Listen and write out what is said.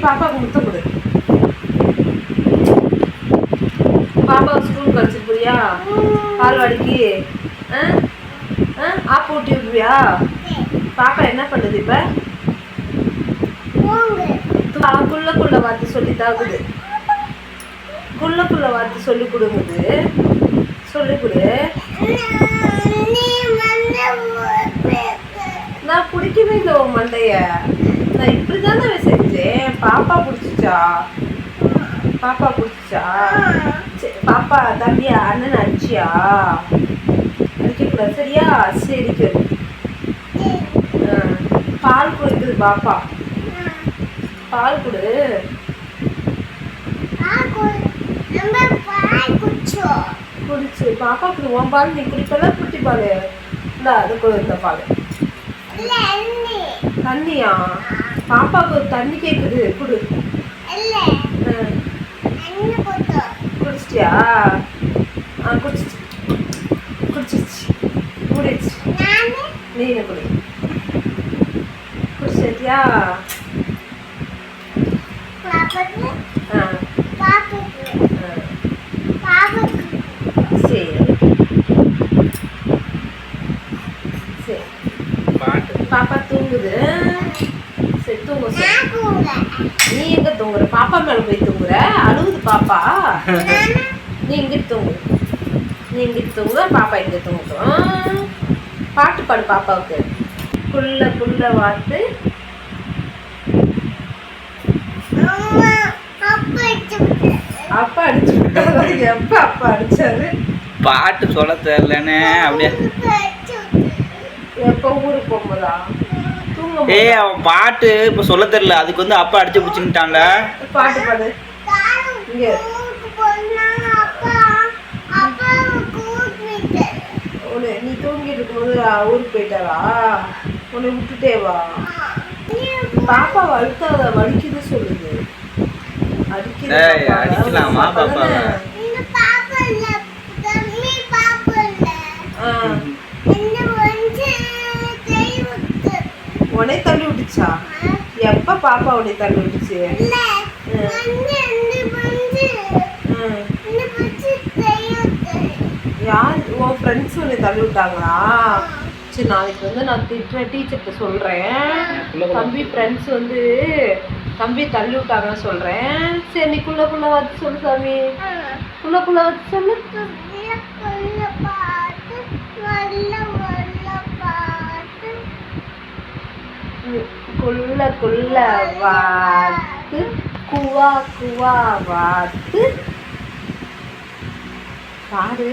பாப்பாவுக்கு முத்தம் கொடு. பாப்பா ஸ்கூலுக்கு அழைச்சிட்டு போறியா? பால்வாடிக்கு ஆப்பு ஊட்டி விடுவியா? பாப்பா என்ன பண்ணுது இப்ப? குள்ள வார்த்தை சொல்லித்தாக்குது. குள்ள வார்த்தை சொல்லி கொடுங்குது. சொல்லி கொடு. நான் பிடிக்கவே இல்லை உன் மண்டைய. நான் இப்படிதானே செஞ்சேன். பாப்பா பிடிச்சிச்சா? பாப்பா பிடிச்சிச்சா? பாப்பா தம்பியா அண்ணன் அடிச்சியா? அடிக்கக்கூடாது சரியா? சரி. பால் குடிக்குது பாப்பா. பால் கொடு. குடிச்சு பாப்பா குடி. உன் பால் நீ குடிப்பல குட்டி பால். இந்த அது கொடு. இந்த பால் தண்ணியா? பாப்பாவுக்கு தண்ணி கேக்குது. குடு. குடிச்சிட்டியா? குடிச்சிச்சு. குடிச்சு நீ குடி. குடிச்சிட்டியா? சரி சரி. பாப்பா தூங்குது. சரி தூங்க. நீ எங்க தூங்குற? பாப்பா மேல போய் தூங்குற? அழுகுது பாப்பா. நீ இங்கிட்டு தூங்கு. நீ இங்கிட்டு தூங்கு. பாப்பா இங்க தூங்கட்டும். பாட்டு பாடு பாப்பாவுக்கு. புள்ள வாத்து. அப்பா அடிச்சு விட்டாரு. எப்ப அப்பா அடிச்சாரு? பாட்டு சொல்ல தெரியலன்னு அப்படியே. எப்ப ஊருக்கு போகும்போதா? அவன் பாட்டு இப்ப சொல்ல தெரியல. அதுக்கு வந்து அப்பா அடிச்சு பிடிச்சுட்டான்ல. பாட்டு பாடு. இங்க நீ தூங்கிட்டு இருக்கும்போது ஊருக்கு போயிட்டாரா? உன்னை விட்டுட்டே வா. பாப்பா வழுக்காத, வலிக்குது சொல்லுது. அடிக்கலாமா பாப்பா? உன்னை தள்ளி விட்டுச்சா? எப்ப பாப்பா உன்னை தள்ளி விட்டுச்சு? யார்? உன் ஃப்ரெண்ட்ஸ் உன்னை தள்ளி விட்டாங்களா? சரி நாளைக்கு வந்து நான் டீச்சர்கிட்ட சொல்றேன். தம்பி ஃப்ரெண்ட்ஸ் வந்து தம்பி தள்ளி விட்டாங்கன்னு சொல்றேன். சரி நீ குள்ள வந்து சொல்லு சாமி. குள்ள வந்து சொல்லு. குள்ள வாத்து குவா குவா வாத்து பாடு.